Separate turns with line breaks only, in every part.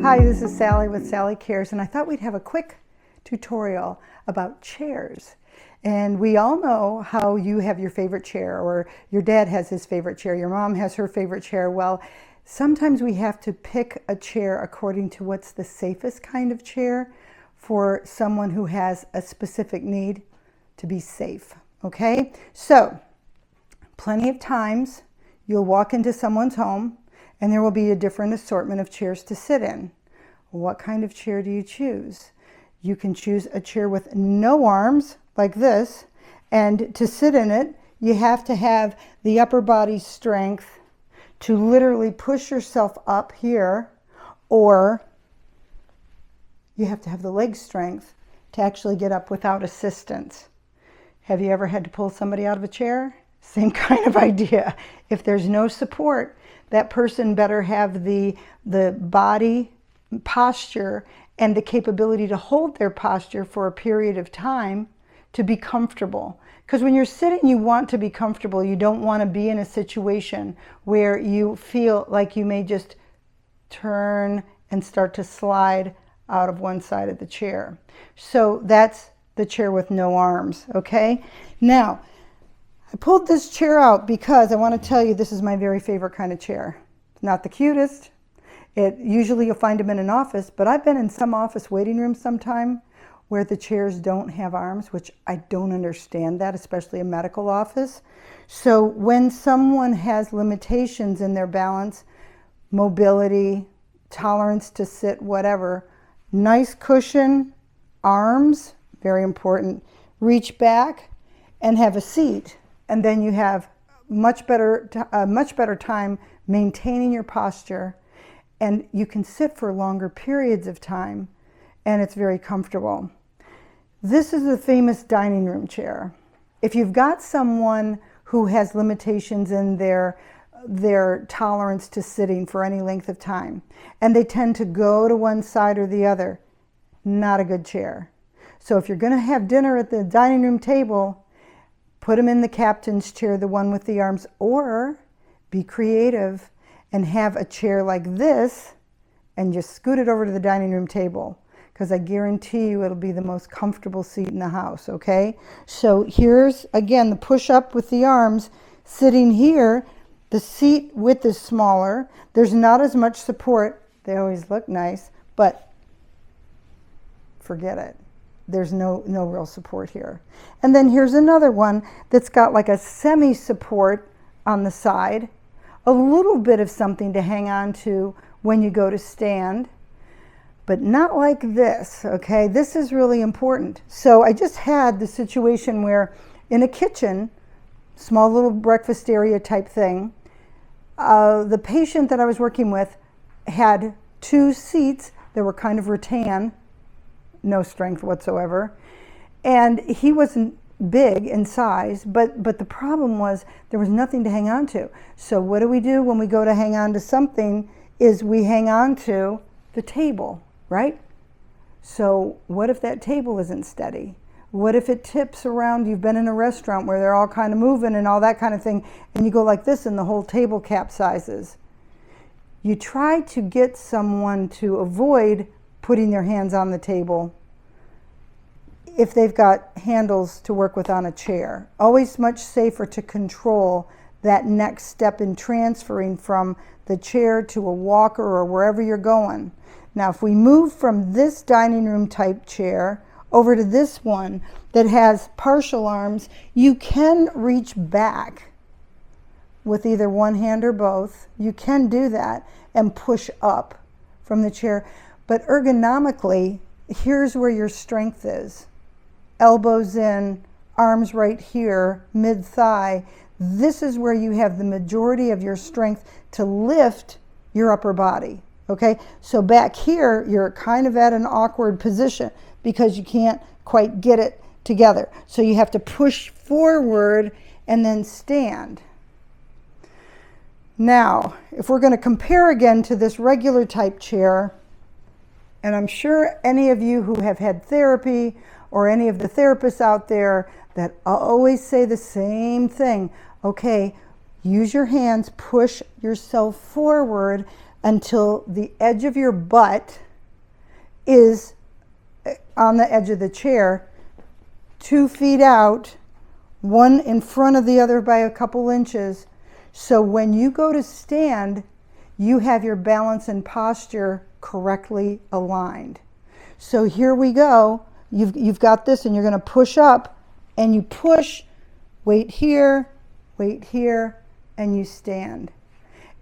Hi, this is Sally with SallyCares, and I thought we'd have a quick tutorial about chairs. And we all know how you have your favorite chair, or your dad has his favorite chair, your mom has her favorite chair. Well, sometimes we have to pick a chair according to what's the safest kind of chair for someone who has a specific need to be safe, okay? So, plenty of times you'll walk into someone's home and there will be a different assortment of chairs to sit in. What kind of chair do you choose? You can choose a chair with no arms, like this, and to sit in it, you have to have the upper body strength to literally push yourself up here, or you have to have the leg strength to actually get up without assistance. Have you ever had to pull somebody out of a chair? Same kind of idea. If there's no support, that person better have the body posture and the capability to hold their posture for a period of time to be comfortable. Because when you're sitting, you want to be comfortable. You don't want to be in a situation where you feel like you may just turn and start to slide out of one side of the chair. So that's the chair with no arms, okay? Now, I pulled this chair out because I want to tell you this is my very favorite kind of chair. It's not the cutest. Usually you'll find them in an office, but I've been in some office waiting rooms sometime where the chairs don't have arms, which I don't understand that, especially a medical office. So when someone has limitations in their balance, mobility, tolerance to sit, whatever, nice cushion, arms, very important, reach back and have a seat. And then you have much better time maintaining your posture, and you can sit for longer periods of time, and it's very comfortable. This is the famous dining room chair. If you've got someone who has limitations in their tolerance to sitting for any length of time, and they tend to go to one side or the other, not a good chair. So if you're going to have dinner at the dining room table, put them in the captain's chair, the one with the arms, or be creative and have a chair like this and just scoot it over to the dining room table, because I guarantee you it'll be the most comfortable seat in the house, okay? So here's, again, the push-up with the arms. Sitting here, the seat width is smaller. There's not as much support. They always look nice, but forget it. There's no real support here. And then here's another one that's got like a semi-support on the side, a little bit of something to hang on to when you go to stand, but not like this, okay? This is really important. So I just had the situation where in a kitchen, small little breakfast area type thing, the patient that I was working with had two seats that were kind of rattan, no strength whatsoever, and he wasn't big in size, but the problem was there was nothing to hang on to. So what do we do when we go to hang on to something is we hang on to the table, right? So what if that table isn't steady? What if it tips around? You've been in a restaurant where they're all kind of moving and all that kind of thing, and you go like this and the whole table capsizes. You try to get someone to avoid putting their hands on the table if they've got handles to work with on a chair. Always much safer to control that next step in transferring from the chair to a walker or wherever you're going. Now, if we move from this dining room type chair over to this one that has partial arms, you can reach back with either one hand or both. You can do that and push up from the chair. But ergonomically, here's where your strength is. Elbows in, arms right here, mid-thigh. This is where you have the majority of your strength to lift your upper body, okay? So back here, you're kind of at an awkward position because you can't quite get it together. So you have to push forward and then stand. Now, if we're going to compare again to this regular type chair, and I'm sure any of you who have had therapy or any of the therapists out there that always say the same thing, okay, use your hands, push yourself forward, until the edge of your butt is on the edge of the chair, 2 feet out, one in front of the other by a couple inches. So when you go to stand, you have your balance and posture correctly aligned. So here we go. You've got this, and you're going to push up, and you push, weight here, and you stand.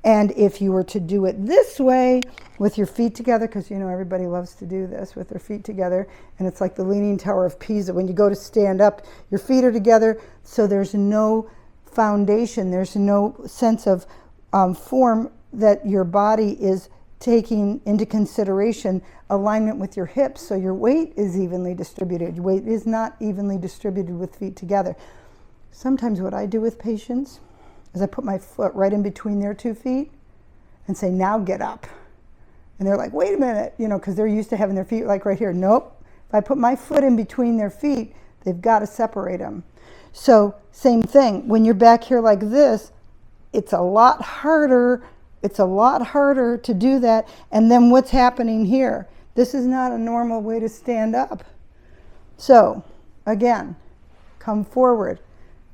And if you were to do it this way with your feet together, because you know everybody loves to do this with their feet together, and it's like the Leaning Tower of Pisa. When you go to stand up, your feet are together, so there's no foundation, there's no sense of form that your body is taking into consideration alignment with your hips, so your weight is evenly distributed. Your weight is not evenly distributed with feet together. Sometimes what I do with patients is I put my foot right in between their 2 feet and say, now get up. And they're like, wait a minute, you know, because they're used to having their feet like right here. Nope. If I put my foot in between their feet, they've got to separate them. So same thing, when you're back here like this, it's a lot harder. It's a lot harder to do that. And then what's happening here? This is not a normal way to stand up. So again, come forward.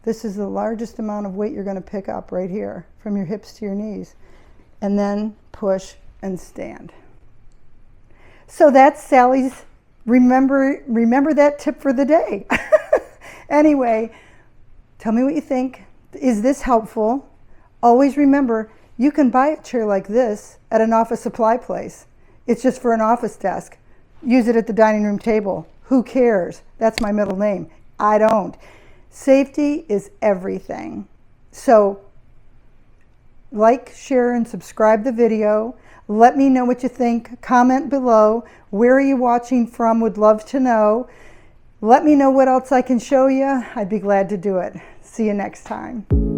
This is the largest amount of weight you're going to pick up right here from your hips to your knees. And then push and stand. So that's Sally's remember that tip for the day. Anyway, tell me what you think. Is this helpful? Always remember, you can buy a chair like this at an office supply place. It's just for an office desk. Use it at the dining room table. Who cares? That's my middle name. I don't. Safety is everything. So like, share, and subscribe the video. Let me know what you think. Comment below. Where are you watching from? Would love to know. Let me know what else I can show you. I'd be glad to do it. See you next time.